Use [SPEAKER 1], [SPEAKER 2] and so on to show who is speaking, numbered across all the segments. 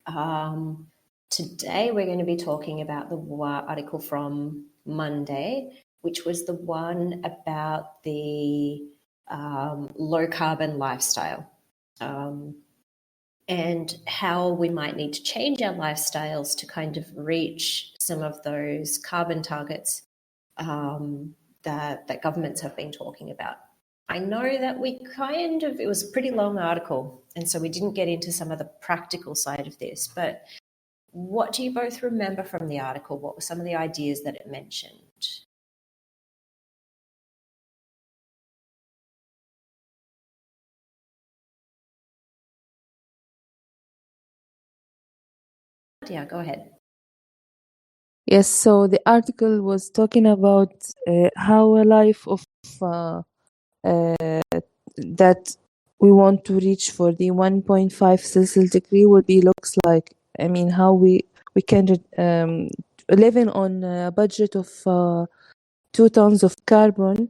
[SPEAKER 1] Today, we're going to be talking about the article from Monday, which was the one about the low carbon lifestyle and how we might need to change our lifestyles to kind of reach some of those carbon targets that governments have been talking about. I know that it was a pretty long article, and so we didn't get into some of the practical side of this, but what do you both remember from the article? What were some of the ideas that it mentioned? Yeah, go ahead.
[SPEAKER 2] Yes, so the article was talking about how a life of that we want to reach for the 1.5 Celsius degree would be looks like. I mean, how we can living on a budget of 2 tons of carbon.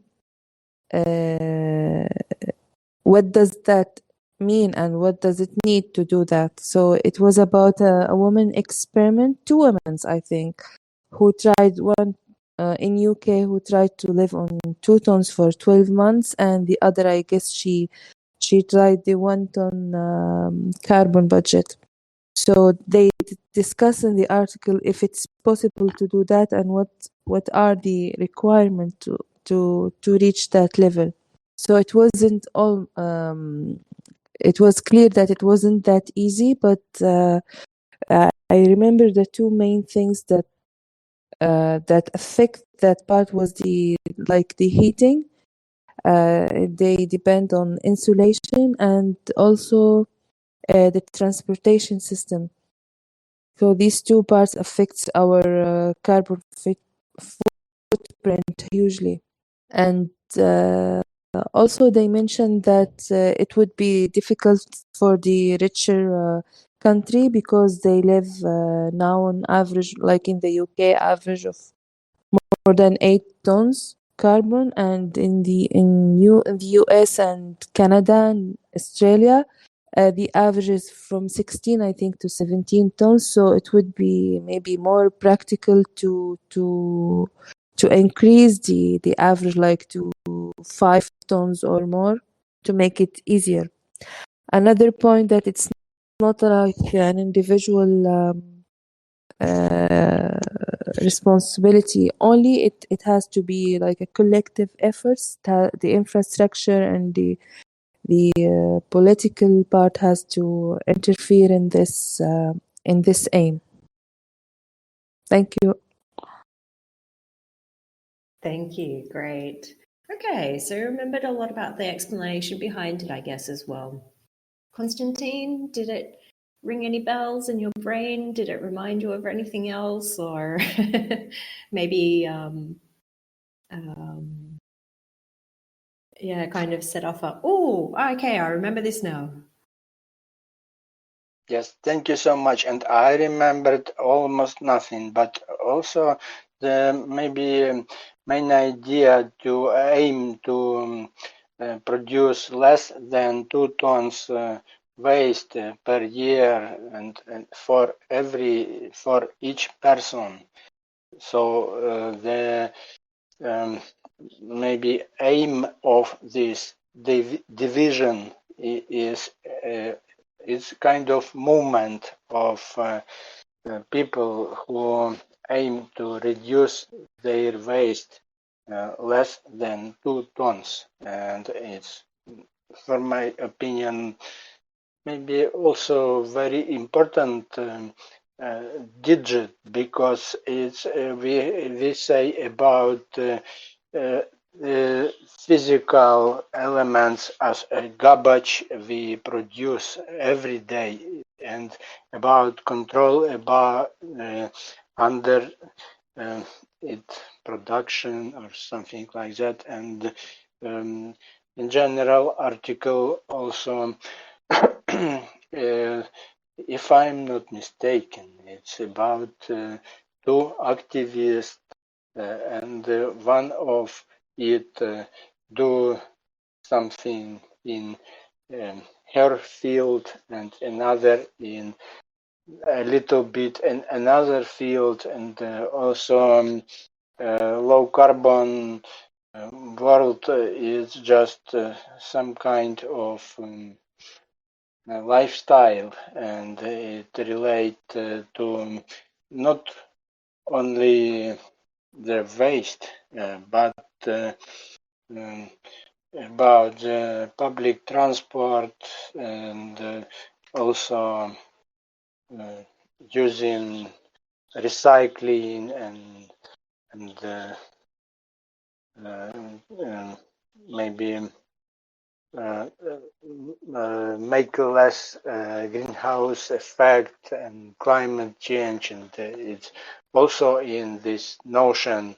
[SPEAKER 2] What does that mean, and what does it need to do that? So it was about a woman experiment, 2 women, I think, who tried one in UK who tried to live on 2 tons for 12 months, and the other, I guess, she tried the 1 ton carbon budget. So they discuss in the article if it's possible to do that, and what are the requirements to reach that level. So it wasn't all. It was clear that it wasn't that easy, but I remember the 2 main things that affect that part was the heating. They depend on insulation and also the transportation system. So these 2 parts affects our carbon footprint hugely. And also they mentioned that it would be difficult for the richer country because they live now on average, like in the UK, average of more than 8 tons carbon, and in the US and Canada and Australia, the average is from 16, I think, to 17 tons. So it would be maybe more practical to increase the average, like to 5 tons or more, to make it easier. Another point that it's not like an individual responsibility only. It has to be like a collective efforts. The infrastructure and the political part has to interfere in this aim. Thank you.
[SPEAKER 1] Thank you. Great. Okay, so you remembered a lot about the explanation behind it, I guess, as well. Constantine, did it ring any bells in your brain? Did it remind you of anything else? Or maybe, yeah, kind of set off oh, okay, I remember this now.
[SPEAKER 3] Yes, thank you so much. And I remembered almost nothing, but also the maybe main idea to aim to produce less than 2 tons waste per year and for each person. So the maybe aim of this division is it's kind of movement of people who aim to reduce their waste less than 2 tons, and it's, for my opinion, maybe also very important digit, because it's we say about physical elements as a garbage we produce every day, and about control about under it production or something like that. And in general article also if I'm not mistaken, it's about 2 activists, and one of it do something in her field and another in a little bit in another field, and also low carbon world is just some kind of lifestyle, and it relates to not only the waste, but um, about public transport, and also using recycling and maybe make less greenhouse effect and climate change, and it's also in this notion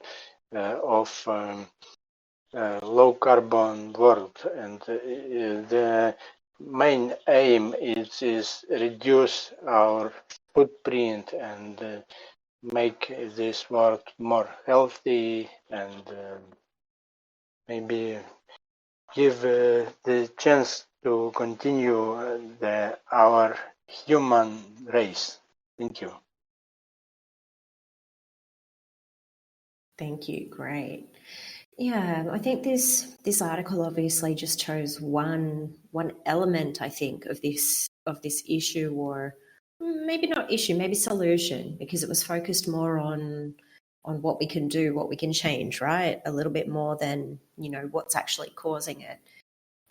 [SPEAKER 3] of low carbon world, and the main aim is reduce our footprint and make this world more healthy, and maybe give the chance to continue our human race. Thank you.
[SPEAKER 1] Thank you. Great. Yeah, I think this article obviously just chose one element, I think, of this issue, or maybe not issue, maybe solution, because it was focused more on what we can do, what we can change, right? A little bit more than, what's actually causing it.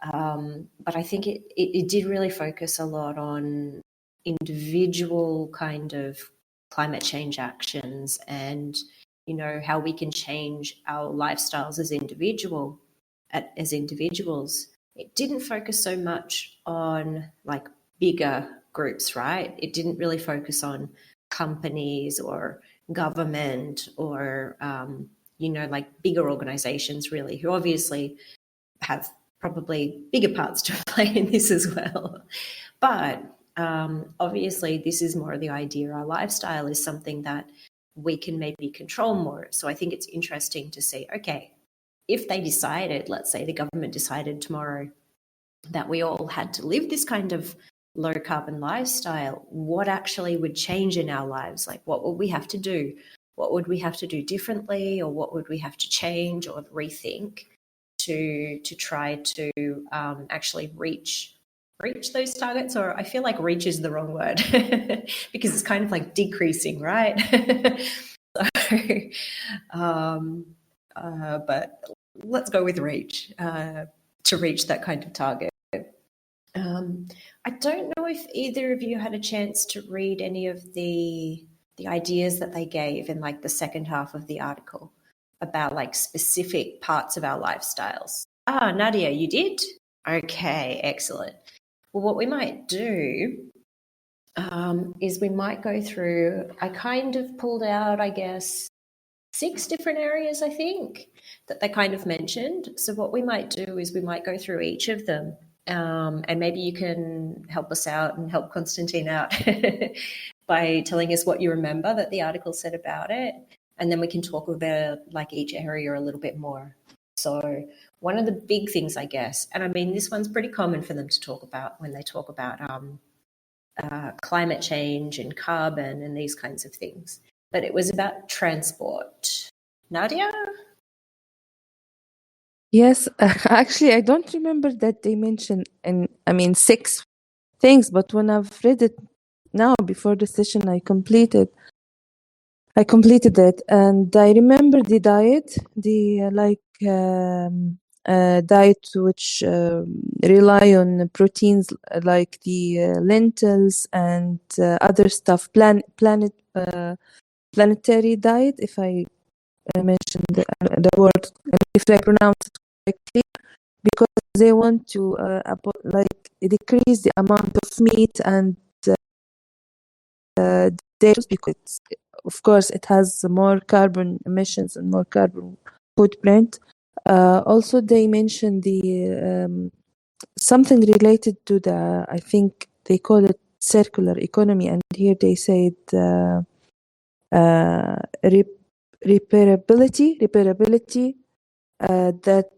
[SPEAKER 1] But I think it did really focus a lot on individual kind of climate change actions, and how we can change our lifestyles as individuals. It didn't focus so much on like bigger groups, right? It didn't really focus on companies or government or like bigger organizations, really, who obviously have probably bigger parts to play in this as well. But obviously, this is more of the idea. Our lifestyle is something that we can maybe control more. So I think it's interesting to see, okay, if they decided, let's say the government decided tomorrow that we all had to live this kind of low carbon lifestyle, what actually would change in our lives? Like, what would we have to do? What would we have to do differently, or what would we have to change or rethink to try to actually reach those targets? Or I feel like reach is the wrong word because it's kind of like decreasing, right? But let's go with reach to reach that kind of target. I don't know if either of you had a chance to read any of the ideas that they gave in like the second half of the article about like specific parts of our lifestyles. Nadia, you did? Okay, excellent. Well, what we might do is we might go through, I kind of pulled out, I guess, 6 different areas, I think, that they kind of mentioned. So what we might do is we might go through each of them, and maybe you can help us out and help Konstantin out by telling us what you remember that the article said about it. And then we can talk about like each area a little bit more. So one of the big things, I guess, and I mean, this one's pretty common for them to talk about when they talk about climate change and carbon and these kinds of things. But it was about transport. Nadia?
[SPEAKER 2] Yes, actually, I don't remember that they mentioned, 6 things, but when I've read it now before the session, I completed it, and I remember the diet, diet which rely on proteins like the lentils and other stuff, planetary diet, if I mentioned the word, if I pronounce it correctly, because they want to decrease the amount of meat and dairy, because of course it has more carbon emissions and more carbon footprint. Also, they mentioned the something related to the, I think they call it circular economy, and here they said repairability. That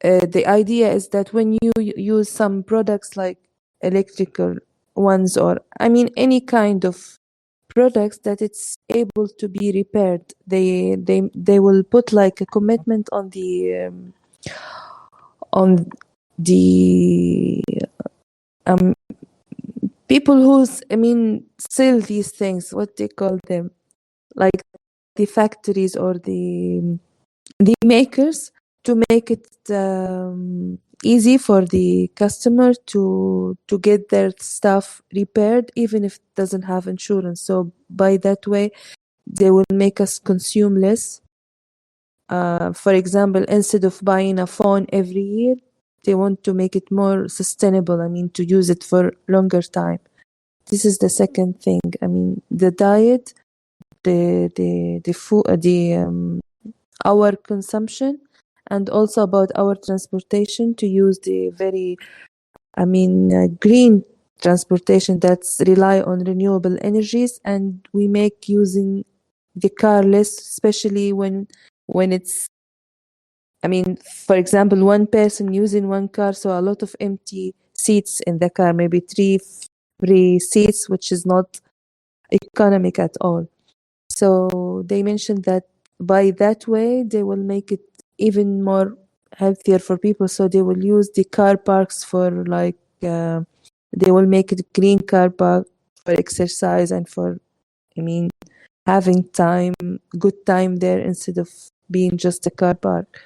[SPEAKER 2] the idea is that when you use some products like electrical ones, or I mean any kind of products that it's able to be repaired. They will put like a commitment on the people who's sell these things, what they call them, like the factories or the makers, to make it easy for the customer to get their stuff repaired even if it doesn't have insurance. So by that way they will make us consume less. For example, instead of buying a phone every year, they want to make it more sustainable, to use it for longer time. This is the second thing. The diet, the food, our consumption, and also about our transportation, to use the very green transportation that's rely on renewable energies, and we make using the car less, especially when it's for example, one person using one car, so a lot of empty seats in the car, maybe 3 free seats, which is not economic at all. So they mentioned that by that way they will make it even more healthier for people. So they will use the car parks for they will make it green car park for exercise and for having good time there, instead of being just a car park.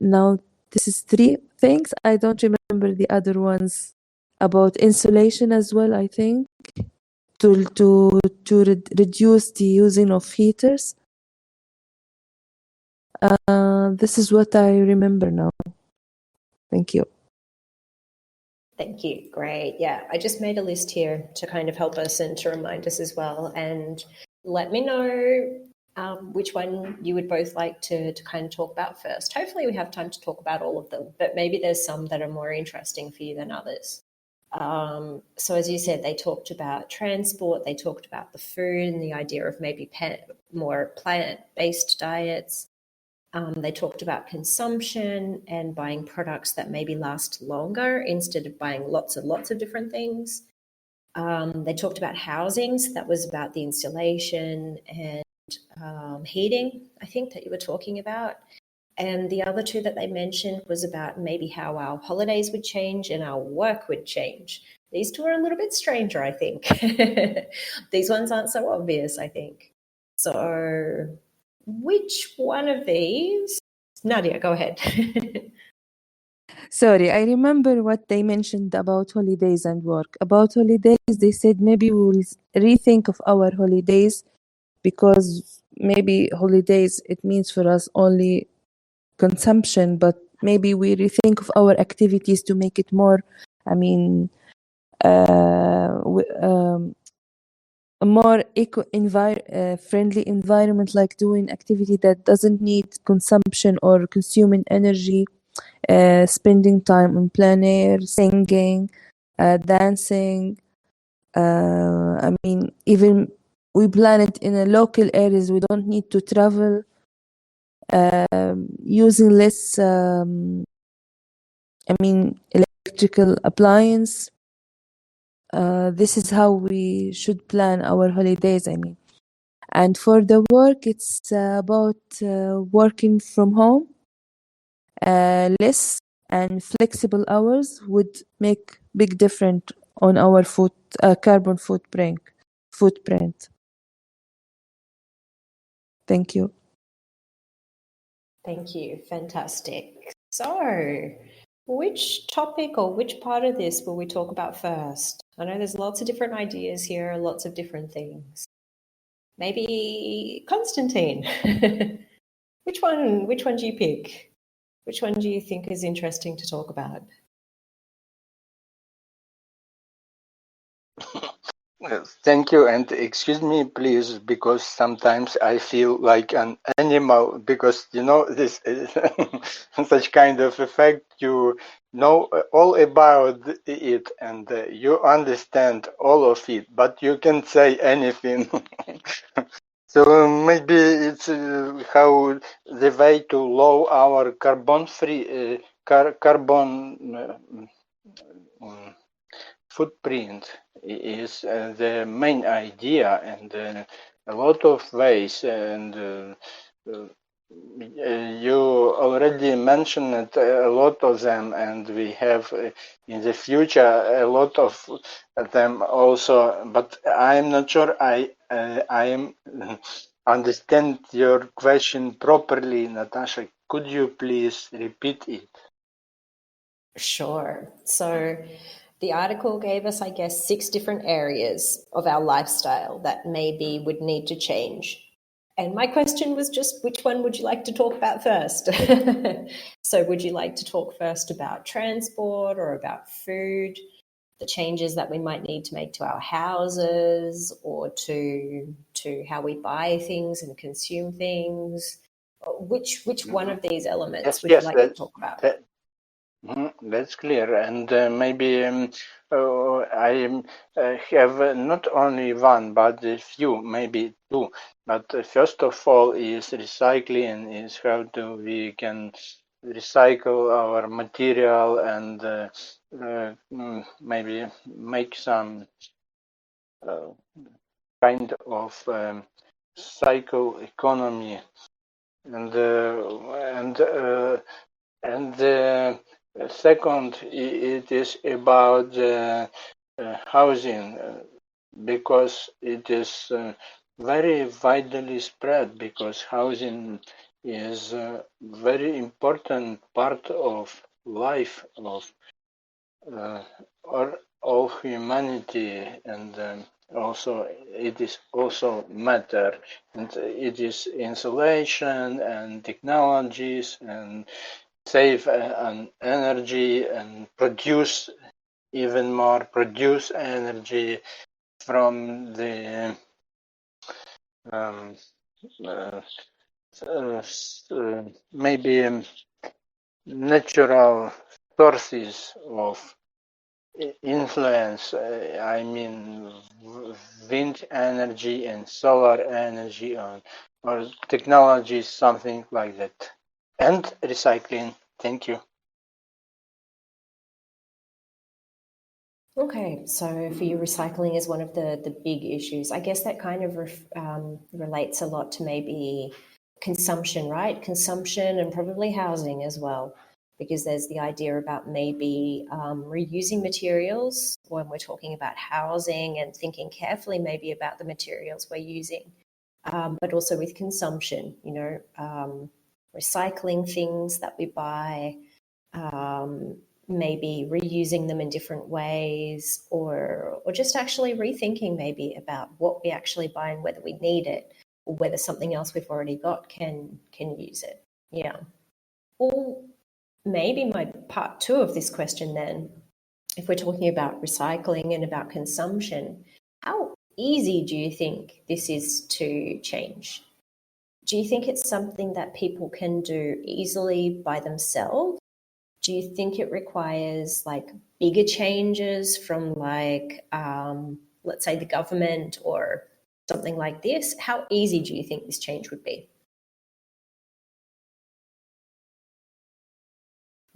[SPEAKER 2] Now this is 3 things. I don't remember the other ones. About insulation as well, I think, to reduce the using of heaters. This is what I remember now. Thank you.
[SPEAKER 1] Thank you. Great. Yeah, I just made a list here to kind of help us and to remind us as well. And let me know which one you would both like to kind of talk about first. Hopefully we have time to talk about all of them, but maybe there's some that are more interesting for you than others. So as you said, they talked about transport, they talked about the food and the idea of maybe more plant-based diets. They talked about consumption and buying products that maybe last longer instead of buying lots and lots of different things. They talked about housing, so that was about the installation and heating, I think, that you were talking about. And the other 2 that they mentioned was about maybe how our holidays would change and our work would change. These 2 are a little bit stranger, I think. These ones aren't so obvious, I think. So which one of these? Nadia, go ahead.
[SPEAKER 2] Sorry, I remember what they mentioned about holidays and work. About holidays, they said maybe we will rethink of our holidays, because maybe holidays, it means for us only consumption, but maybe we rethink of our activities to make it more, a more friendly environment, like doing activity that doesn't need consumption or consuming energy, spending time on plein air, singing, dancing. Even we plan it in a local areas, we don't need to travel. Using less electrical appliance. This is how we should plan our holidays. And for the work, it's about working from home. Less and flexible hours would make big difference on our carbon footprint. Thank you.
[SPEAKER 1] Thank you. Fantastic. So, which topic or which part of this will we talk about first? I know there's lots of different ideas here, lots of different things. Maybe Constantine. Which one do you pick? Which one do you think is interesting to talk about?
[SPEAKER 3] Thank you, and excuse me, please, because sometimes I feel like an animal, because this is such kind of effect. You know all about it, and you understand all of it, but you can't say anything. So maybe it's how the way to lower our carbon footprint is the main idea, and a lot of ways. And you already mentioned a lot of them, and we have in the future a lot of them also. But I'm not sure I am understand your question properly, Natasha. Could you please repeat it?
[SPEAKER 1] Sure. So the article gave us, I guess, 6 different areas of our lifestyle that maybe would need to change. And my question was just, which one would you like to talk about first? So would you like to talk first about transport or about food, the changes that we might need to make to our houses or to how we buy things and consume things? Which one of these elements would you like to talk about?
[SPEAKER 3] That's clear, and maybe I have not only one, but a few, maybe two. But first of all, is recycling, is how we can recycle our material and maybe make some kind of cycle economy, and second, it is about housing, because it is very widely spread, because housing is a very important part of life of all humanity, and also it is also matter, and it is insulation and technologies and save on energy and produce even more energy from the maybe natural sources of influence. I mean wind energy and solar energy or technology, something like that, and recycling. Thank you.
[SPEAKER 1] Okay, so for you, recycling is one of the big issues. I guess that kind of relates a lot to maybe consumption, right? Consumption and probably housing as well, because there's the idea about maybe reusing materials when we're talking about housing and thinking carefully maybe about the materials we're using, but also with consumption, recycling things that we buy, maybe reusing them in different ways, or just actually rethinking maybe about what we actually buy and whether we need it, or whether something else we've already got can use it. Yeah. Well, maybe my part 2 of this question then, if we're talking about recycling and about consumption, how easy do you think this is to change? Do you think it's something that people can do easily by themselves? Do you think it requires like bigger changes from like, let's say the government or something like this? How easy do you think this change would be?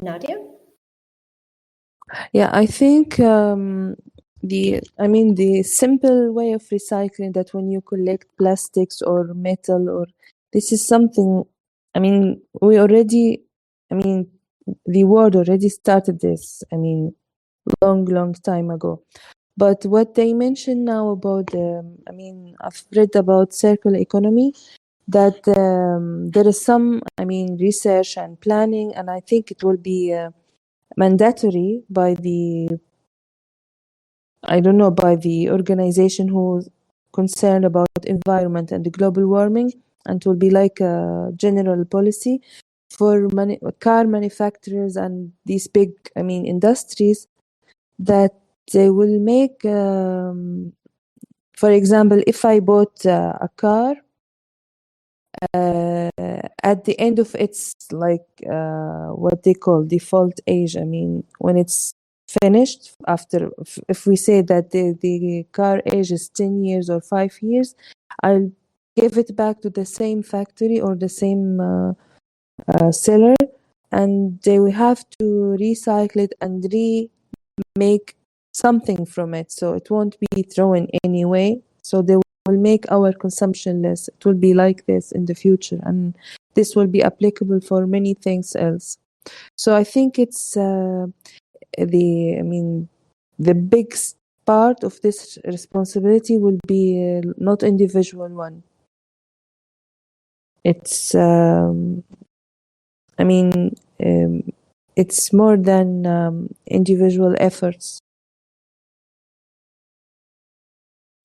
[SPEAKER 1] Nadia?
[SPEAKER 2] Yeah, I think the simple way of recycling, that when you collect plastics or metal, or this is something, we already, the world already started this, long time ago. But what they mention now about, I've read about circular economy, that there is some, research and planning, and I think it will be mandatory by the organization who's concerned about environment and the global warming, and it will be like a general policy for car manufacturers and these big, industries, that they will make, for example, if I bought a car, at the end of its what they call default age, when it's finished, after, if we say that the car age is 10 years or 5 years, I'll give it back to the same factory or the same seller, and they will have to recycle it and remake something from it, so it won't be thrown anyway. So they will make our consumption less. It will be like this in the future, and this will be applicable for many things else. So I think it's the big part of this responsibility will be not individual one. It's it's more than individual efforts.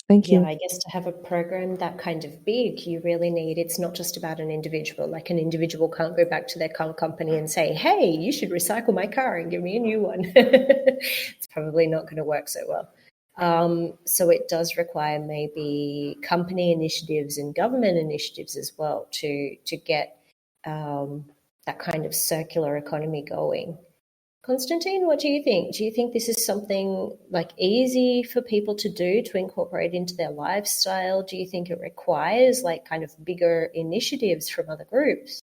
[SPEAKER 2] Thank
[SPEAKER 1] Yeah,
[SPEAKER 2] you.
[SPEAKER 1] I guess to have a program that kind of big, you really need, it's not just about an individual. Like an individual can't go back to their car company and say, hey, you should recycle my car and give me a new one. It's probably not going to work so well. So it does require maybe company initiatives and government initiatives as well to get that kind of circular economy going. Constantine, what do you think? Do you think this is something like easy for people to do, to incorporate into their lifestyle? Do you think it requires like kind of bigger initiatives from other groups?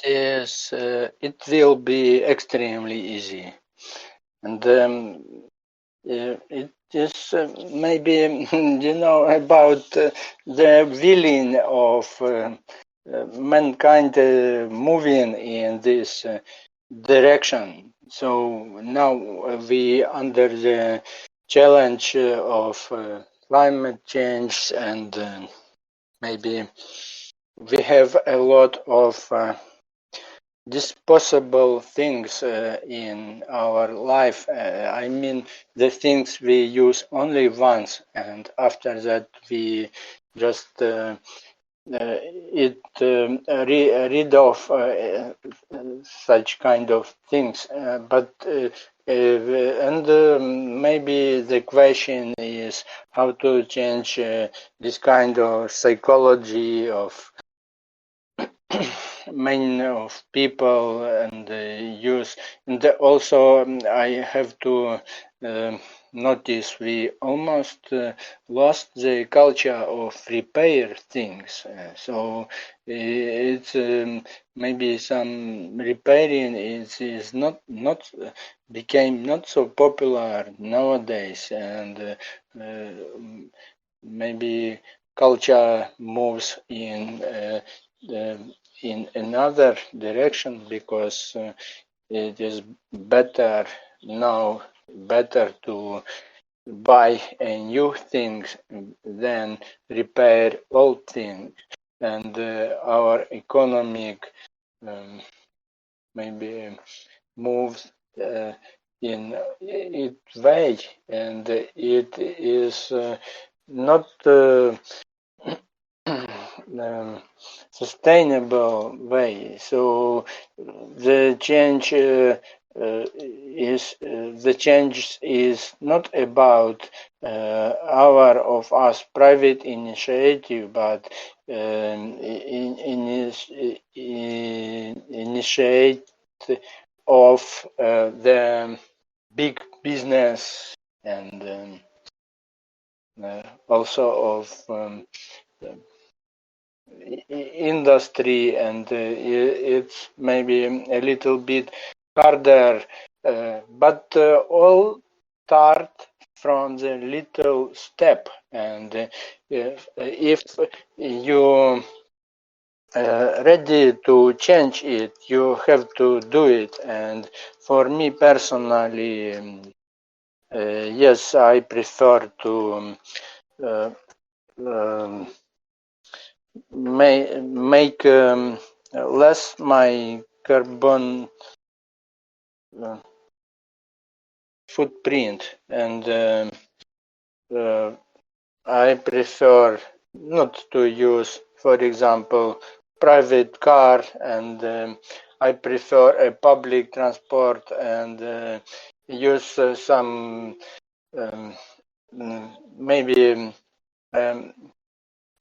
[SPEAKER 3] Yes, it will be extremely easy. And it is maybe, about the willing of mankind moving in this direction. So now we under the challenge of climate change, and maybe we have a lot of disposable things in our life. I mean, the things we use only once, and after that we just rid of such kind of things. Maybe the question is how to change this kind of psychology of many of people and use. And also I have to notice we almost lost the culture of repair things. So it's maybe some repairing is not became not so popular nowadays, and maybe culture moves in another direction, because it is better to buy a new things than repair old things, and our economic maybe moves in its way, and it is not sustainable way. So the change is not about our of us private initiative, but initiate of the big business, and also of industry, and it's maybe a little bit harder, but all start from the little step, and if you ready to change it, you have to do it. And for me personally, yes, I prefer to make less my carbon footprint, and I prefer not to use, for example, private car, and I prefer a public transport, and use some maybe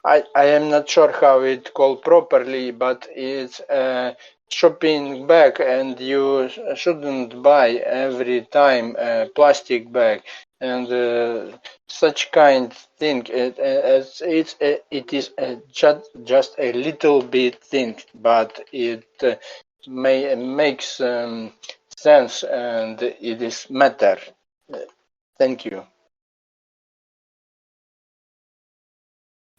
[SPEAKER 3] I am not sure how it called properly, but it's a shopping bag, and you shouldn't buy every time a plastic bag, and such kind thing. It is just a little bit thing, but it makes sense and it is matter. Thank you.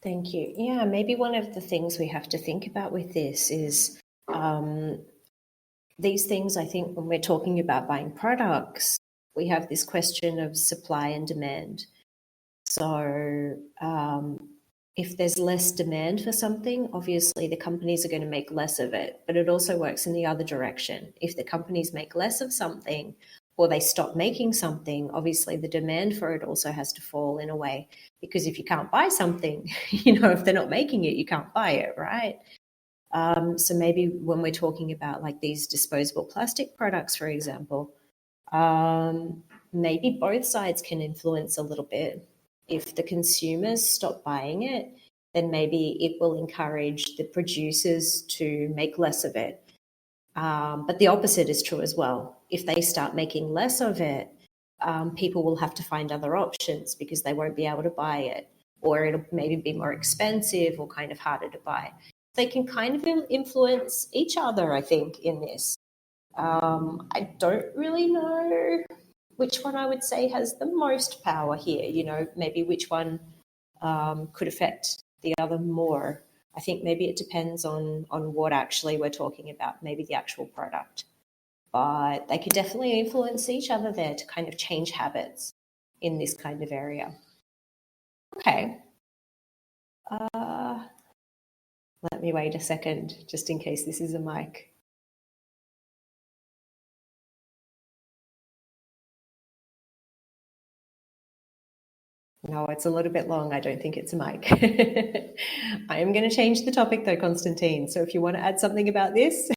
[SPEAKER 1] Thank you. Yeah, maybe one of the things we have to think about with this is these things. I think when we're talking about buying products, we have this question of supply and demand. So if there's less demand for something, obviously the companies are going to make less of it, but it also works in the other direction. If the companies make less of something or they stop making something, obviously the demand for it also has to fall in a way, because if you can't buy something, if they're not making it, you can't buy it, right? So maybe when we're talking about like these disposable plastic products, for example, maybe both sides can influence a little bit. If the consumers stop buying it, then maybe it will encourage the producers to make less of it. But the opposite is true as well. If they start making less of it, people will have to find other options because they won't be able to buy it, or it'll maybe be more expensive or kind of harder to buy. They can kind of influence each other, I think, in this. I don't really know which one I would say has the most power here, maybe which one could affect the other more. I think maybe it depends on what actually we're talking about, maybe the actual product. But they could definitely influence each other there to kind of change habits in this kind of area. Okay. Let me wait a second, just in case this is a mic. No, it's a little bit long. I don't think it's a mic. I am going to change the topic though, Konstantin. So if you want to add something about this.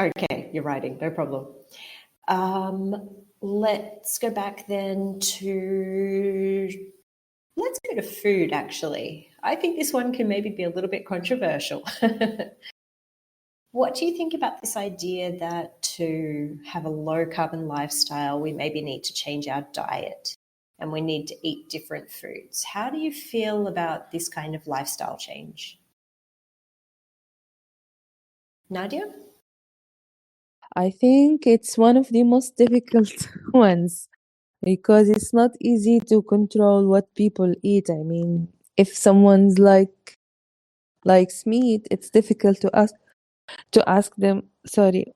[SPEAKER 1] Okay, you're writing, no problem. Let's go back then let's go to food, actually. I think this one can maybe be a little bit controversial. What do you think about this idea that to have a low carbon lifestyle, we maybe need to change our diet and we need to eat different foods? How do you feel about this kind of lifestyle change? Nadia?
[SPEAKER 2] I think it's one of the most difficult ones because it's not easy to control what people eat. I mean, if someone's likes meat, it's difficult to ask them. Sorry,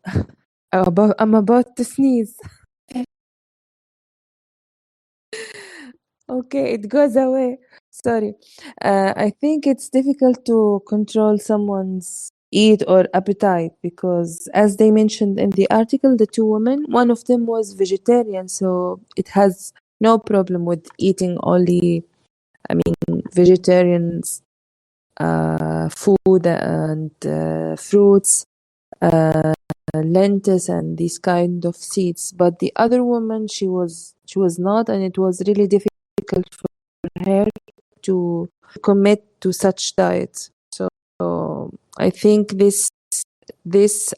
[SPEAKER 2] I'm about to sneeze. Okay, it goes away. Sorry. I think it's difficult to control someone's eat or appetite because, as they mentioned in the article, the two women, one of them was vegetarian, so it has no problem with eating only, vegetarians food and fruits, lentils, and these kind of seeds. But the other woman, she was not, and it was really difficult for her to commit to such diet. So I think this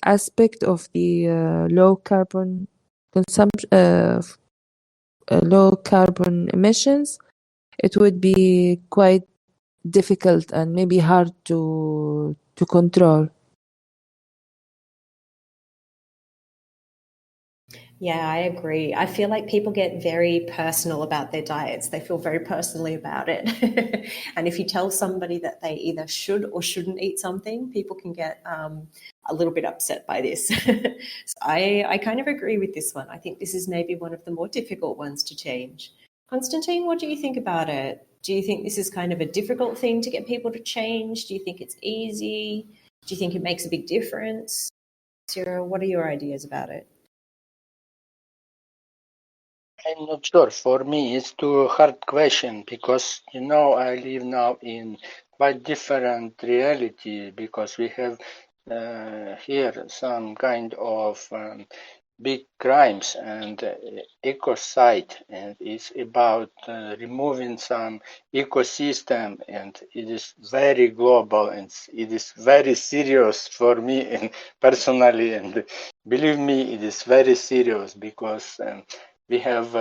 [SPEAKER 2] aspect of the low carbon consumption, low carbon emissions, it would be quite difficult and maybe hard to control.
[SPEAKER 1] Yeah, I agree. I feel like people get very personal about their diets. They feel very personally about it. And if you tell somebody that they either should or shouldn't eat something, people can get a little bit upset by this. So I kind of agree with this one. I think this is maybe one of the more difficult ones to change. Konstantin, what do you think about it? Do you think this is kind of a difficult thing to get people to change? Do you think it's easy? Do you think it makes a big difference? Sarah, what are your ideas about it?
[SPEAKER 3] I'm not sure. For me, it's too hard question because I live now in quite different reality because we have here some kind of big crimes and ecocide, and it's about removing some ecosystem, and it is very global and it is very serious for me and personally, and believe me, it is very serious because we have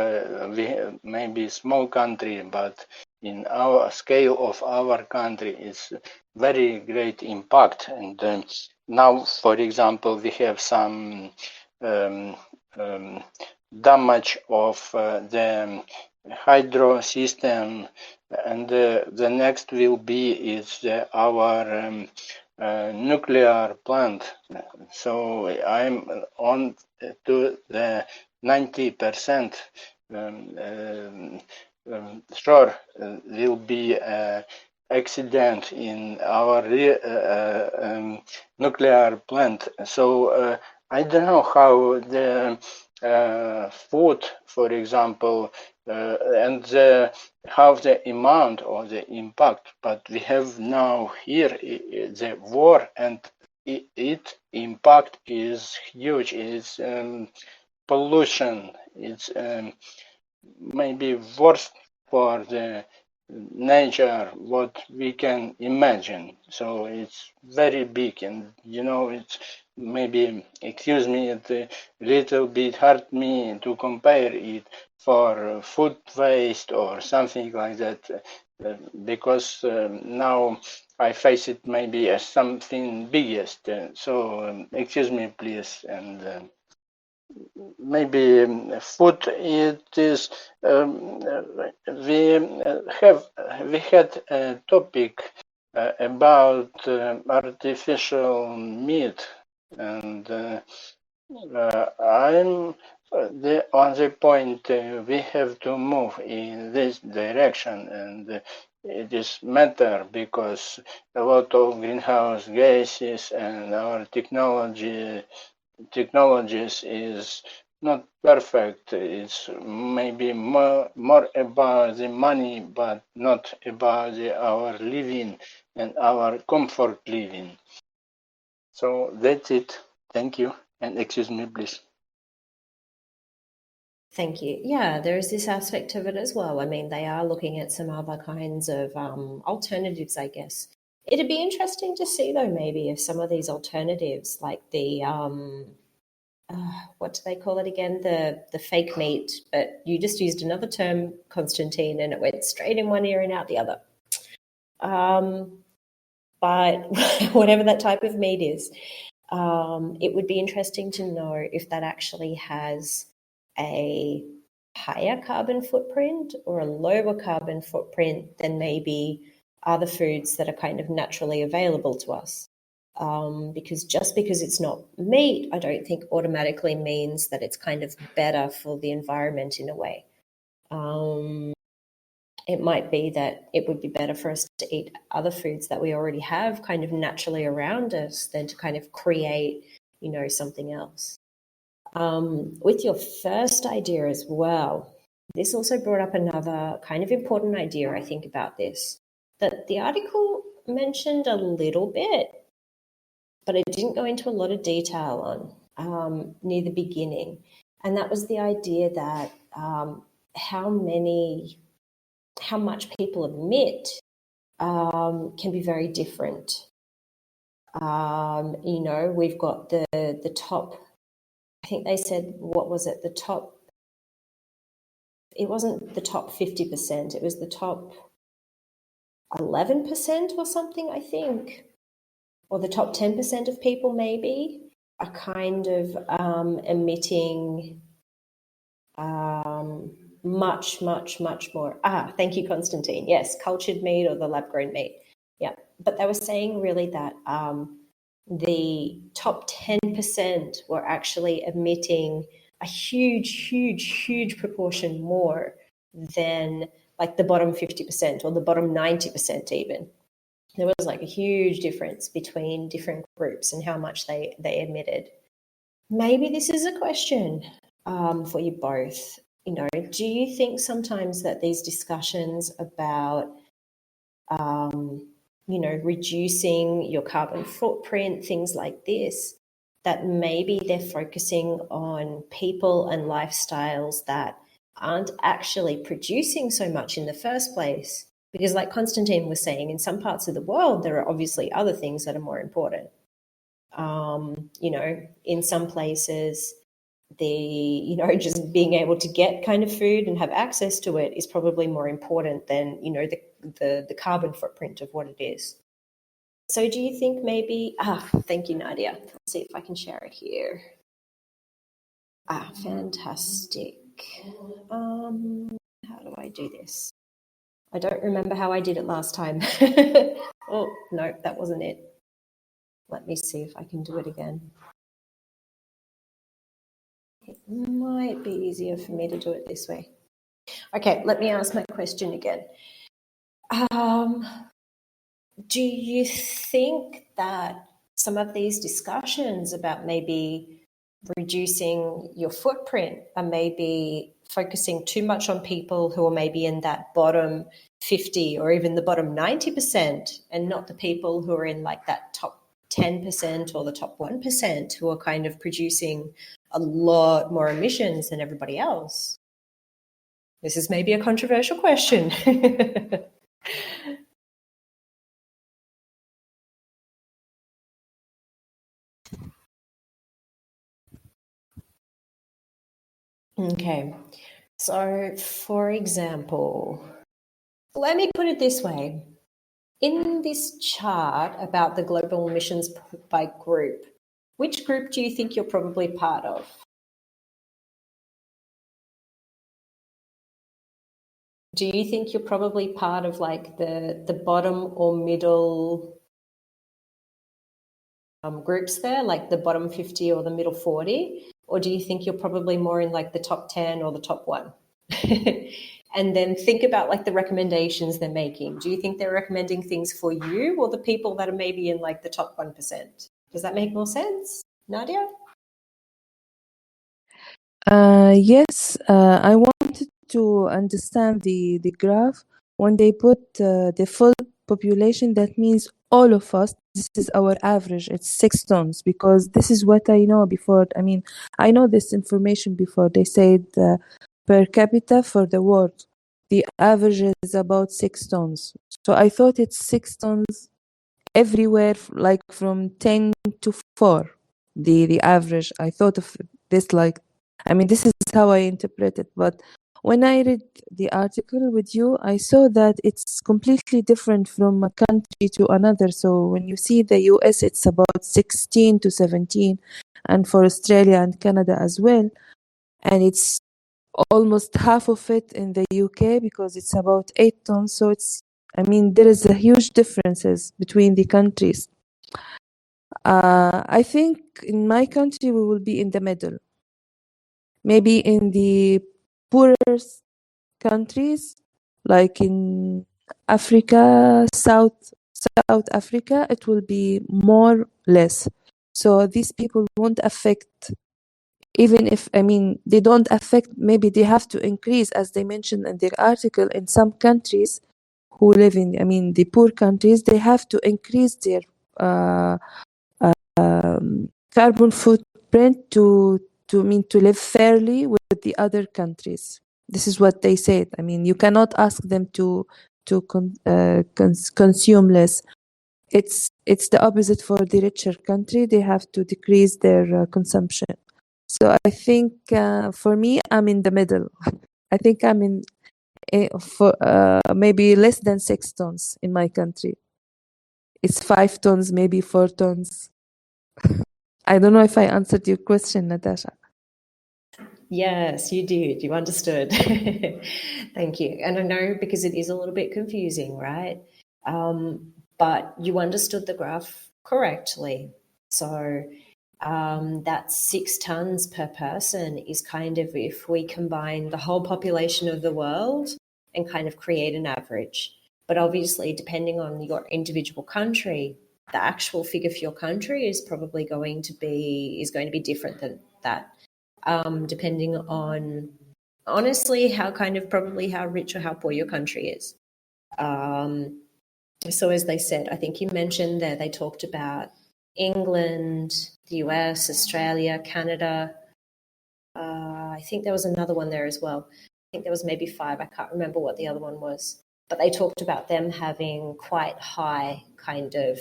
[SPEAKER 3] maybe a small country, but in our scale of our country is very great impact. And now, for example, we have some um, damage of the hydro system, and the next will be is our nuclear plant. So I'm on to the 90% sure will be accident in our nuclear plant. So I don't know how the food, for example, and how the amount or the impact, but we have now here the war, and its impact is huge. It's pollution. It's maybe worse for the nature what we can imagine. So it's very big, and it's maybe, excuse me, it a little bit hard me to compare it for food waste or something like that, because now I face it maybe as something biggest. So excuse me, please, and maybe food it is we had a topic about artificial meat, and I'm on the point we have to move in this direction, and it is matter because a lot of greenhouse gases and our technologies is not perfect. It's maybe more about the money, but not about our living and our comfort living. So that's it. Thank you. And excuse me, please.
[SPEAKER 1] Thank you. Yeah, there is this aspect of it as well. I mean, they are looking at some other kinds of alternatives, I guess. It'd be interesting to see, though, maybe if some of these alternatives, like the what do they call it again? The fake meat, but you just used another term, Constantine, and it went straight in one ear and out the other. But whatever that type of meat is, it would be interesting to know if that actually has a higher carbon footprint or a lower carbon footprint than maybe other foods that are kind of naturally available to us. Because just because it's not meat, I don't think automatically means that it's kind of better for the environment in a way. It might be that it would be better for us to eat other foods that we already have kind of naturally around us than to kind of create, something else. With your first idea as well, this also brought up another kind of important idea, I think, about this, that the article mentioned a little bit, but it didn't go into a lot of detail on near the beginning. And that was the idea that how much people emit can be very different. We've got the top, I think they said, what was it? It wasn't the top 50%, it was the top 11% or something, I think, or the top 10% of people maybe are kind of emitting much, much, much more. Thank you, Constantine. Yes, cultured meat or the lab-grown meat. Yeah, but they were saying really that the top 10% were actually emitting a huge, huge, huge proportion more than like the bottom 50% or the bottom 90% even. There was like a huge difference between different groups and how much they emitted. Maybe this is a question for you both. Do you think sometimes that these discussions about, reducing your carbon footprint, things like this, that maybe they're focusing on people and lifestyles that aren't actually producing so much in the first place? Because like Constantine was saying, in some parts of the world, there are obviously other things that are more important. In some places, just being able to get kind of food and have access to it is probably more important than, the carbon footprint of what it is. So do you think maybe, thank you, Nadia. Let's see if I can share it here. Fantastic. How do I do this? I don't remember how I did it last time. Oh, no, that wasn't it. Let me see if I can do it again. It might be easier for me to do it this way. Okay, let me ask my question again. Do you think that some of these discussions about maybe reducing your footprint are maybe focusing too much on people who are maybe in that bottom 50 or even the bottom 90% and not the people who are in like that top 10% or the top 1% who are kind of producing a lot more emissions than everybody else? This is maybe a controversial question. Okay, so for example, let me put it this way. In this chart about the global emissions by group, which group do you think you're probably part of? Do you think you're probably part of like the bottom or middle groups there, like the bottom 50 or the middle 40? Or do you think you're probably more in like the top 10 or the top 1? And then think about like the recommendations they're making. Do you think they're recommending things for you or the people that are maybe in like the top 1%? Does that make more sense, Nadia?
[SPEAKER 2] Yes, I wanted to understand the graph. When they put the full population, that means all of us, this is our average, it's 6 tons, because this is what I know before. I mean, I know this information before. They said per capita for the world, the average is about 6 tons. So I thought it's 6 tons everywhere, like from 10 to 4, the average. I thought of this like, I mean, this is how I interpret it. But when I read the article with you, I saw that it's completely different from a country to another. So when you see the US, it's about 16 to 17, and for Australia and Canada as well. And it's almost half of it in the UK because it's about 8 tons. So it's, I mean, there is a huge differences between the countries. I think in my country, we will be in the middle. Maybe in the poorest countries, like in Africa, South Africa, it will be more less. So these people won't affect, even if, I mean, they don't affect, maybe they have to increase, as they mentioned in their article, in some countries who live in, I mean, the poor countries, they have to increase their carbon footprint to live fairly with the other countries. This is what they said. I mean, you cannot ask them to consume less. It's the opposite for the richer country. They have to decrease their consumption. So I think for me, I'm in the middle. I think I'm in for maybe less than 6 tons in my country. It's 5 tons, maybe 4 tons. I don't know if I answered your question, Natasha.
[SPEAKER 1] Yes, you did. You understood. Thank you. And I know because it is a little bit confusing, right? But you understood the graph correctly. So that 6 tons per person is kind of if we combine the whole population of the world and kind of create an average. But obviously, depending on your individual country, the actual figure for your country is probably going to be different than that, depending on honestly how rich or how poor your country is. So as they said, I think you mentioned there, they talked about England, the US, Australia, Canada. I think there was another one there as well. I think there was maybe 5. I can't remember what the other one was. But they talked about them having quite high kind of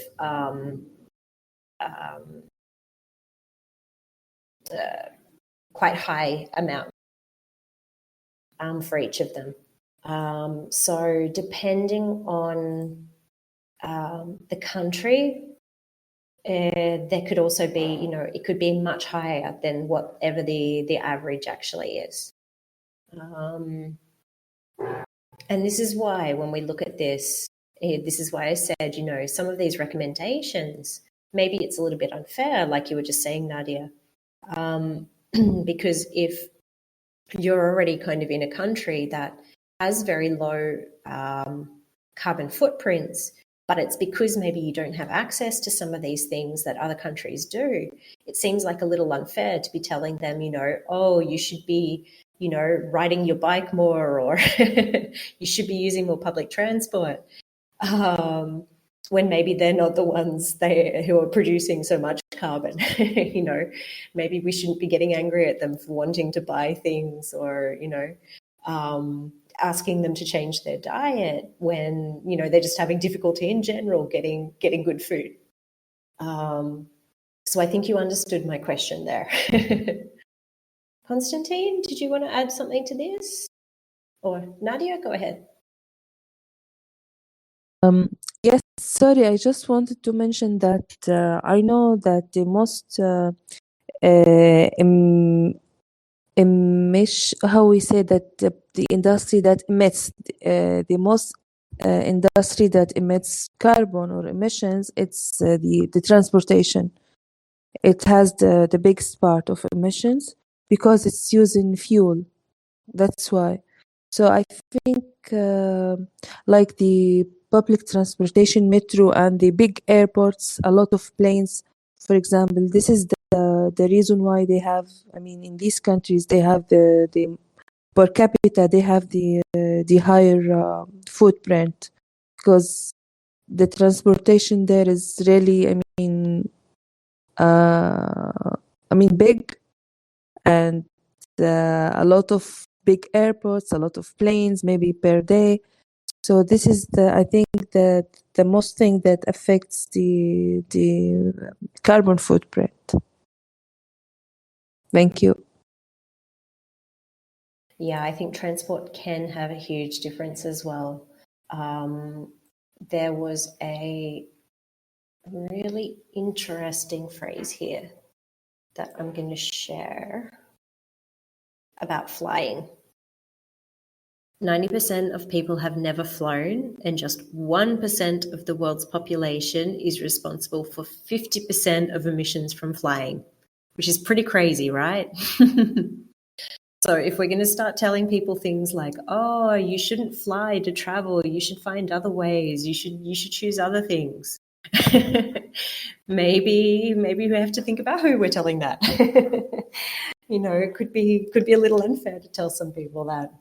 [SPEAKER 1] quite high amount for each of them. So depending on the country, there could also be, it could be much higher than whatever the average actually is. And this is why when we look at this is why I said, some of these recommendations, maybe it's a little bit unfair, like you were just saying, Nadia, because if you're already kind of in a country that has very low carbon footprints, but it's because maybe you don't have access to some of these things that other countries do, it seems like a little unfair to be telling them, oh, you should be, riding your bike more, or you should be using more public transport, when maybe they're not the ones who are producing so much carbon. Maybe we shouldn't be getting angry at them for wanting to buy things, or, asking them to change their diet when, they're just having difficulty in general getting good food. So I think you understood my question there. Konstantin, did you want to add something to this? Or Nadia, go ahead.
[SPEAKER 2] Yes, sorry, I just wanted to mention that I know that the most how we say that the industry that emits the most industry that emits carbon or emissions, it's the transportation. It has the biggest part of emissions because it's using fuel. That's why. So I think like the public transportation, metro, and the big airports, a lot of planes, for example, this is the reason why they have, in these countries, they have the per capita, they have the higher footprint, because the transportation there is really, big, and a lot of big airports, a lot of planes, maybe per day. So this is I think that the most thing that affects the carbon footprint. Thank you.
[SPEAKER 1] Yeah, I think transport can have a huge difference as well. There was a really interesting phrase here that I'm going to share about flying. 90% of people have never flown, and just 1% of the world's population is responsible for 50% of emissions from flying, which is pretty crazy, right? So if we're going to start telling people things like, oh, you shouldn't fly to travel, you should find other ways, you should choose other things, maybe we have to think about who we're telling that. It could be a little unfair to tell some people that.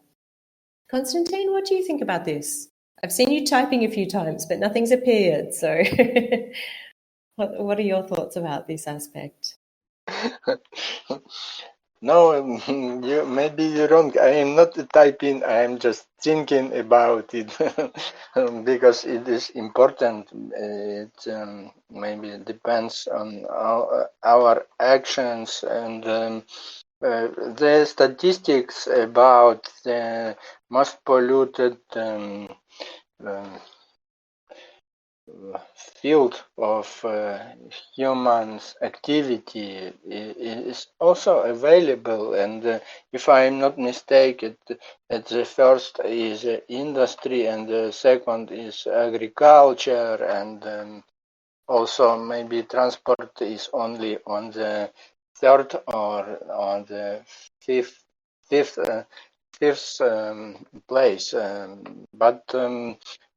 [SPEAKER 1] Konstantin, what do you think about this? I've seen you typing a few times, but nothing's appeared. So what are your thoughts about this aspect?
[SPEAKER 3] No, maybe you're wrong. I am not typing. I am just thinking about it because it is important. It maybe depends on our actions, and the statistics about the most polluted field of humans activity is also available, and if I am not mistaken, the first is industry, and the second is agriculture, and also maybe transport is only on the third or on the fifth place, but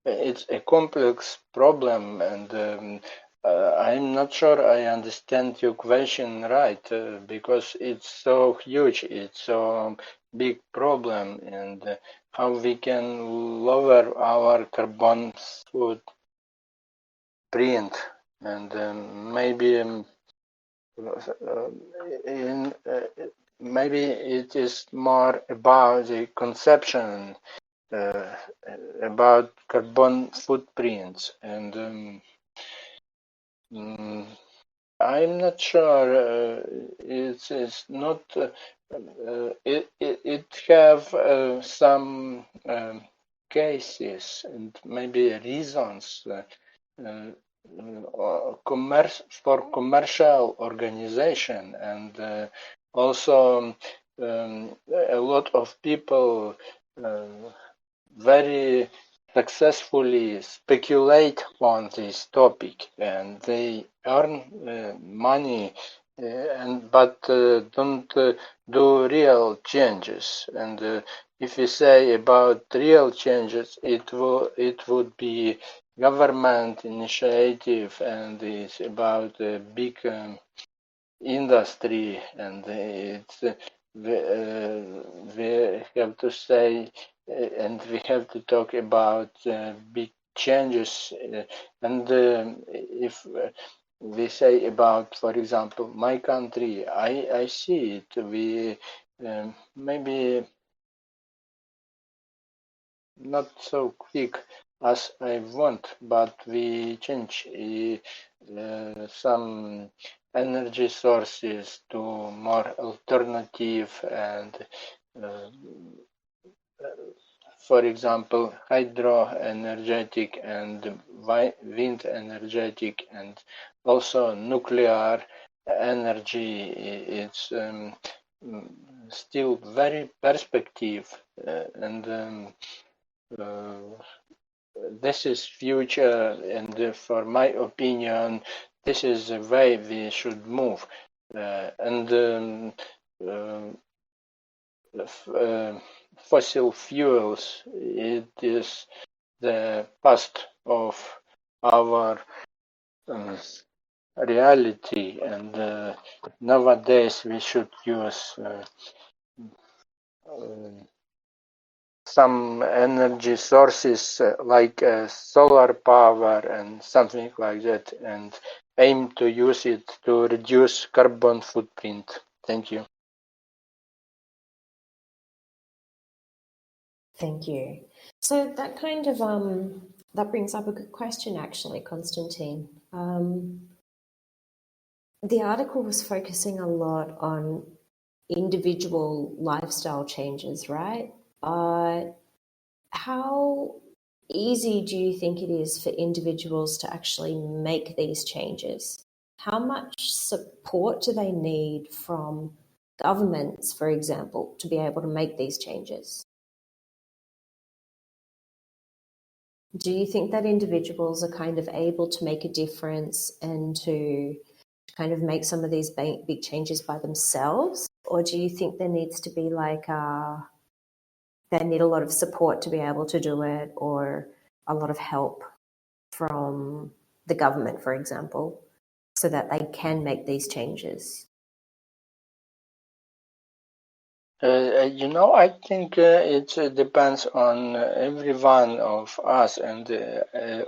[SPEAKER 3] it's a complex problem, and I'm not sure I understand your question right, because it's so huge, it's so big problem, and how we can lower our carbon footprint, and maybe it is more about the conception about carbon footprints, and I'm not sure. It's not it have some cases and maybe reasons for commercial organization, and also a lot of people very successfully speculate on this topic, and they earn money, but don't do real changes. And if we say about real changes, it would be government initiative, and it's about a big industry, and it's we have to say and we have to talk about big changes, and if we say about, for example, my country, I see it. We maybe not so quick as I want, but we change some energy sources to more alternative, and uh, for example, hydro energetic and wind energetic, and also nuclear energy. It's still very perspective, and this is future, and for my opinion, this is the way we should move. And fossil fuels, it is the past of our reality, and nowadays we should use some energy sources like solar power and something like that, and aim to use it to reduce carbon footprint. Thank you.
[SPEAKER 1] Thank you. So that kind of that brings up a good question, actually, Konstantin. The article was focusing a lot on individual lifestyle changes, right? How easy do you think it is for individuals to actually make these changes? How much support do they need from governments, for example, to be able to make these changes? Do you think that individuals are kind of able to make a difference and to kind of make some of these big changes by themselves? Or do you think there needs to be like they need a lot of support to be able to do it, or a lot of help from the government, for example, so that they can make these changes?
[SPEAKER 3] I think it depends on every one of us and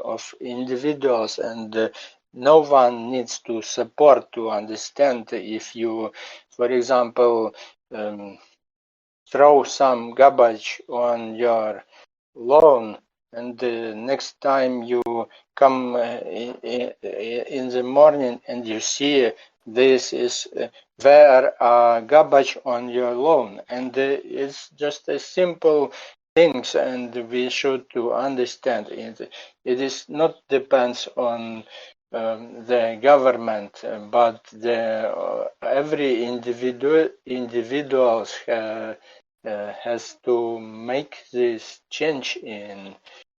[SPEAKER 3] of individuals, and no one needs to support to understand. If you, for example, throw some garbage on your lawn, and the next time you come in the morning and you see this is there garbage on your lawn, and it's just a simple things, and we should to understand it. It is not depends on the government, but every individuals has to make this change in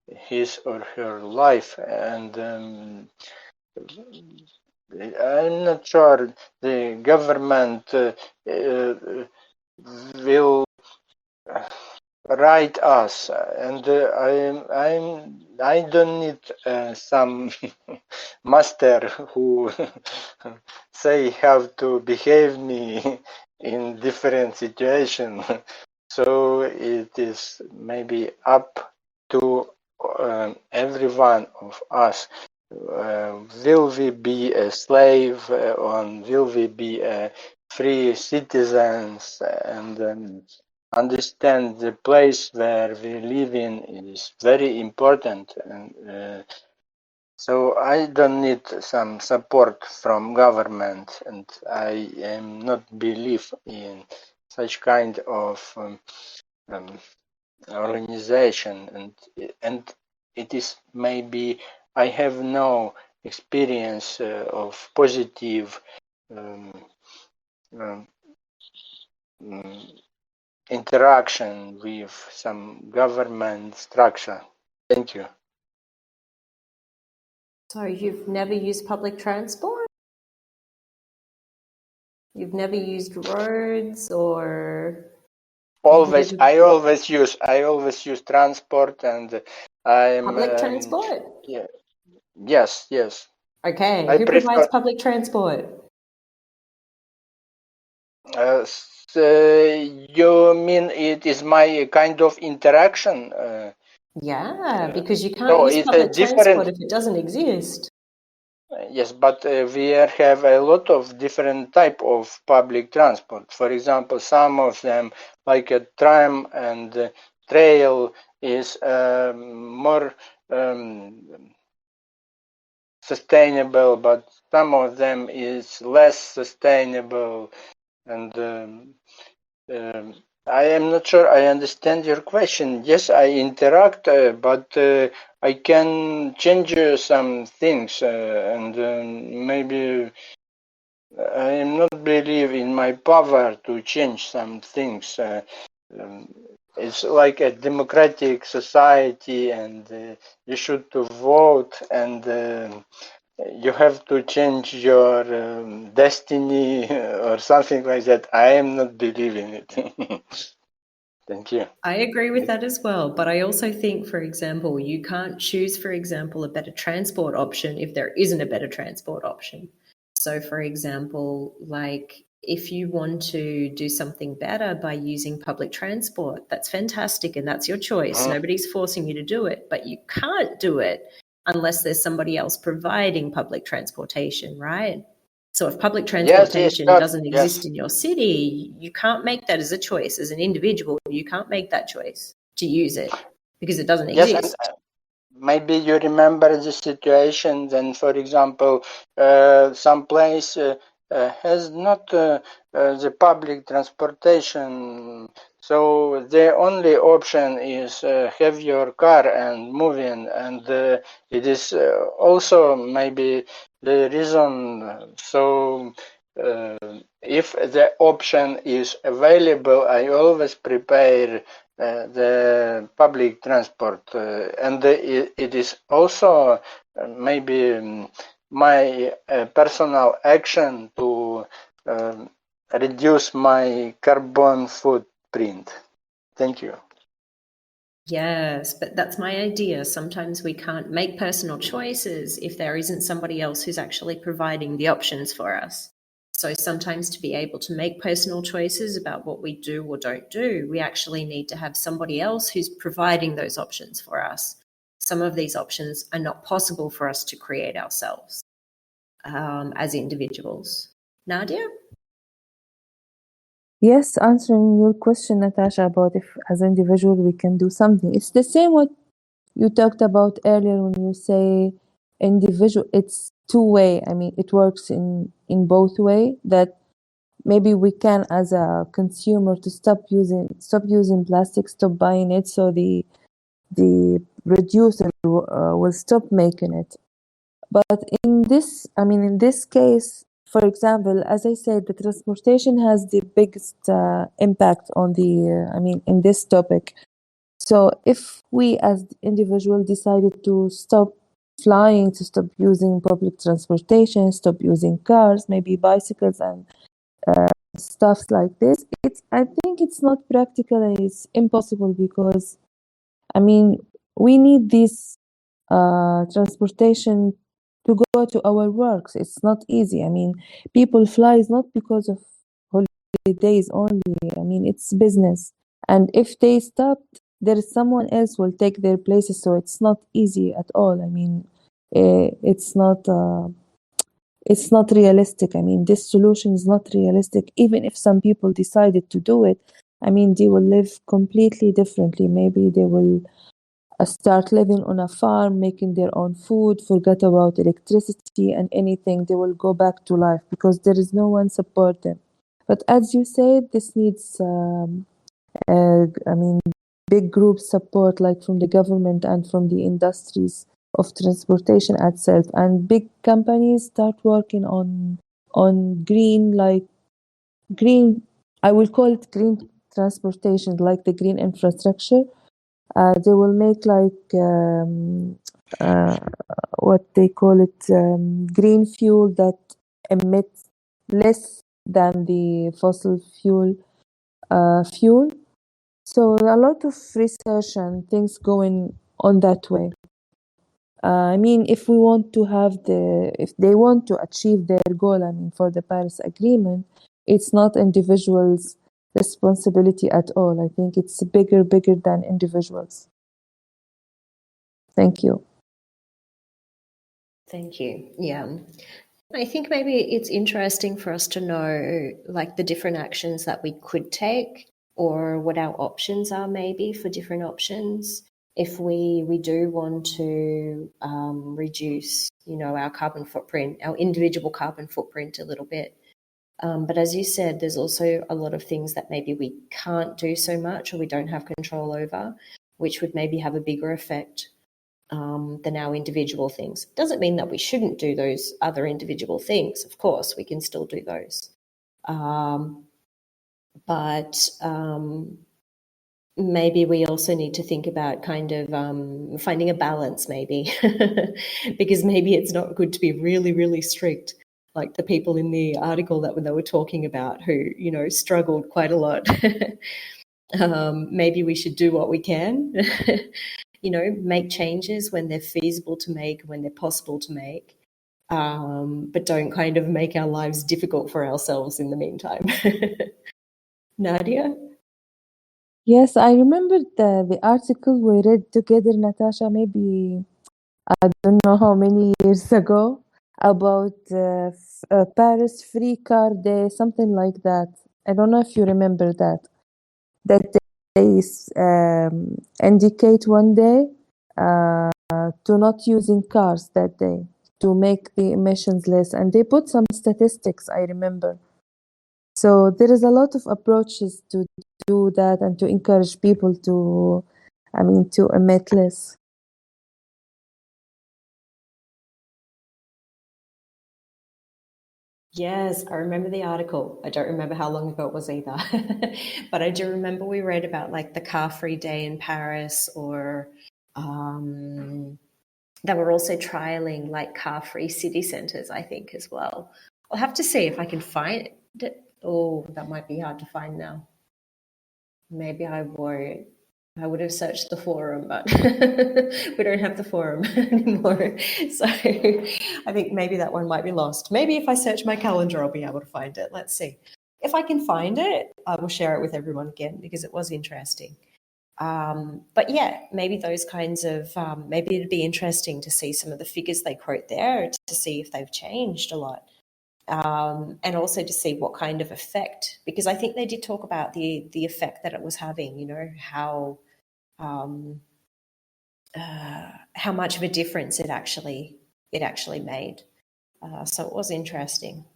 [SPEAKER 3] his or her life, and I'm not sure the government will write us, and I don't need some master who say how to behave me in different situation. So it is maybe up to every one of us. Will we be a slave, or will we be free citizens, and understand the place where we live in is very important, and so I don't need some support from government, and I am not believe in such kind of organization, and it is maybe I have no experience of positive um, um, interaction with some government structure. Thank you.
[SPEAKER 1] So you've never used public transport? You've never used roads or
[SPEAKER 3] Always, I always use transport, and I'm
[SPEAKER 1] public transport?
[SPEAKER 3] yeah, yes.
[SPEAKER 1] Okay,
[SPEAKER 3] I
[SPEAKER 1] who
[SPEAKER 3] prefer.
[SPEAKER 1] provides public transport?
[SPEAKER 3] You mean it is my kind of interaction?
[SPEAKER 1] Yeah, because you can't
[SPEAKER 3] So
[SPEAKER 1] use
[SPEAKER 3] it's a
[SPEAKER 1] public transport
[SPEAKER 3] different.
[SPEAKER 1] if it doesn't exist.
[SPEAKER 3] Yes, but we have a lot of different type of public transport. For example, some of them, like a tram and trail, is more sustainable, but some of them is less sustainable. And I am not sure I understand your question. Yes, I interact, but I can change some things, and maybe I am not believe in my power to change some things. It's like a democratic society, and you should to vote, and you have to change your destiny or something like that. I am not believing it. Thank you.
[SPEAKER 1] I agree with that as well. But I also think, for example, you can't choose, for example, a better transport option if there isn't a better transport option. So, for example, like if you want to do something better by using public transport, that's fantastic and that's your choice. Nobody's forcing you to do it, but you can't do it unless there's somebody else providing public transportation, right? So if public transportation doesn't exist in your city, you can't make that as a choice. As an individual, you can't make that choice to use it because it doesn't exist.
[SPEAKER 3] And maybe you remember the situation then, for example, some place has not the public transportation, so the only option is have your car and move in, and it is also maybe the reason. So if the option is available, I always prepare the public transport, and it is also maybe my personal action to reduce my carbon footprint. Thank you.
[SPEAKER 1] Yes, but that's my idea. Sometimes we can't make personal choices if there isn't somebody else who's actually providing the options for us. So sometimes to be able to make personal choices about what we do or don't do, we actually need to have somebody else who's providing those options for us. Some of these options are not possible for us to create ourselves as individuals. Nadia?
[SPEAKER 2] Yes, answering your question, Natasha, about if as an individual we can do something. It's the same what you talked about earlier when you say individual. It's two-way. I mean, it works in both way. That maybe we can, as a consumer, to stop using plastic, stop buying it, so the producer will stop making it. But in this case, for example, as I said, the transportation has the biggest impact on in this topic. So if we as individuals decided to stop flying, to stop using public transportation, stop using cars, maybe bicycles and stuff like this, I think it's not practical and it's impossible because, we need this transportation to go to our works. It's not easy. People flies not because of holidays only. It's business. And if they stopped, there is someone else will take their places. So it's not easy at all. It's not realistic. This solution is not realistic. Even if some people decided to do it, they will live completely differently. Maybe they will start living on a farm, making their own food, forget about electricity and anything. They will go back to life because there is no one support them. But as you said, this needs, big group support, like from the government and from the industries of transportation itself. And big companies start working on green, I will call it green transportation, like the green infrastructure. They will make uh, what they call it, green fuel that emits less than the fossil fuel. So a lot of research and things going on that way. If they want to achieve their goal, for the Paris Agreement, it's not individuals' responsibility at all. I think it's bigger than individuals. Thank you.
[SPEAKER 1] Thank you. Yeah. I think maybe it's interesting for us to know like the different actions that we could take or what our options are maybe for different options if we do want to reduce, our carbon footprint, our individual carbon footprint a little bit. But as you said, there's also a lot of things that maybe we can't do so much or we don't have control over, which would maybe have a bigger effect than our individual things. Doesn't mean that we shouldn't do those other individual things. Of course, we can still do those. But maybe we also need to think about kind of finding a balance maybe, because maybe it's not good to be really, really strict, like the people in the article that they were talking about who, struggled quite a lot. Maybe we should do what we can. Make changes when they're feasible to make, when they're possible to make, but don't kind of make our lives difficult for ourselves in the meantime. Nadia?
[SPEAKER 2] Yes, I remember the article we read together, Natasha, maybe I don't know how many years ago, about Paris Free Car Day, something like that. I don't know if you remember that. That they indicate one day to not using cars that day to make the emissions less. And they put some statistics, I remember. So there is a lot of approaches to do that and to encourage people to emit less.
[SPEAKER 1] Yes, I remember the article. I don't remember how long ago it was either. But I do remember we read about like the car-free day in Paris, or they were also trialing like car-free city centers, I think, as well. I'll have to see if I can find it. Oh, that might be hard to find now. Maybe I won't. I would have searched the forum, but we don't have the forum anymore. So I think maybe that one might be lost. Maybe if I search my calendar, I'll be able to find it. Let's see. If I can find it, I will share it with everyone again because it was interesting. But yeah, maybe those kinds of, maybe it'd be interesting to see some of the figures they quote there to see if they've changed a lot. And also to see what kind of effect, because I think they did talk about the effect that it was having, how much of a difference it actually made. So it was interesting.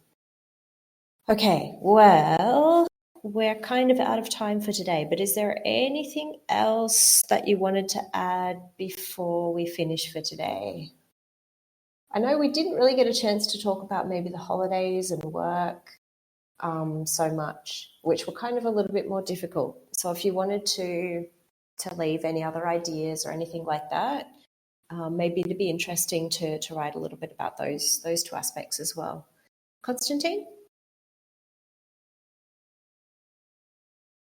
[SPEAKER 1] Okay, well, we're kind of out of time for today, but is there anything else that you wanted to add before we finish for today? I know we didn't really get a chance to talk about maybe the holidays and work so much, which were kind of a little bit more difficult. So if you wanted to leave any other ideas or anything like that, maybe it'd be interesting to write a little bit about those two aspects as well. Konstantin?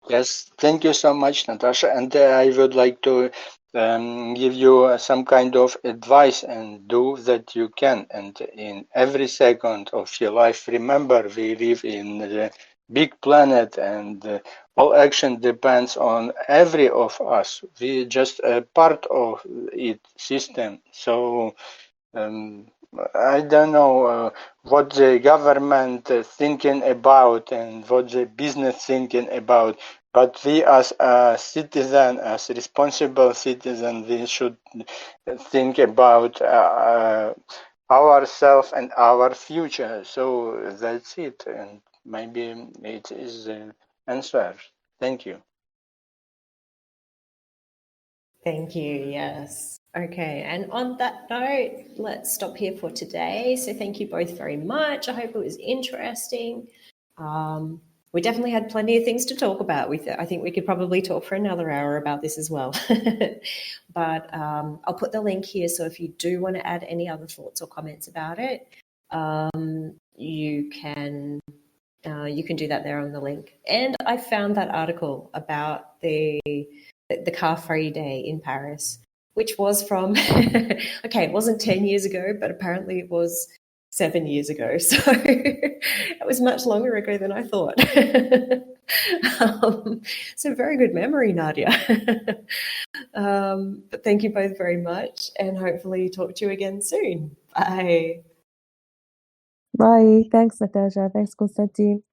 [SPEAKER 3] Yes, thank you so much, Natasha. And I would like to give you some kind of advice and do that you can. And in every second of your life, remember we live in a big planet, and all action depends on every of us. We just a part of it system. So I don't know what the government thinking about and what the business thinking about, but we as a citizen, as a responsible citizen, we should think about ourselves and our future. So that's it, and maybe it is the answer. Thank you.
[SPEAKER 1] Thank you. Yes. Okay. And on that note, let's stop here for today. So thank you both very much. I hope it was interesting. We definitely had plenty of things to talk about. I think we could probably talk for another hour about this as well. But I'll put the link here. So if you do want to add any other thoughts or comments about it, you can do that there on the link. And I found that article about the car-free day in Paris, which was from, okay, it wasn't 10 years ago, but apparently it was 7 years ago. So it was much longer ago than I thought. So very good memory, Nadia. But thank you both very much, and hopefully talk to you again soon. Bye.
[SPEAKER 2] Bye. Thanks, Natasha. Thanks, Konstantin.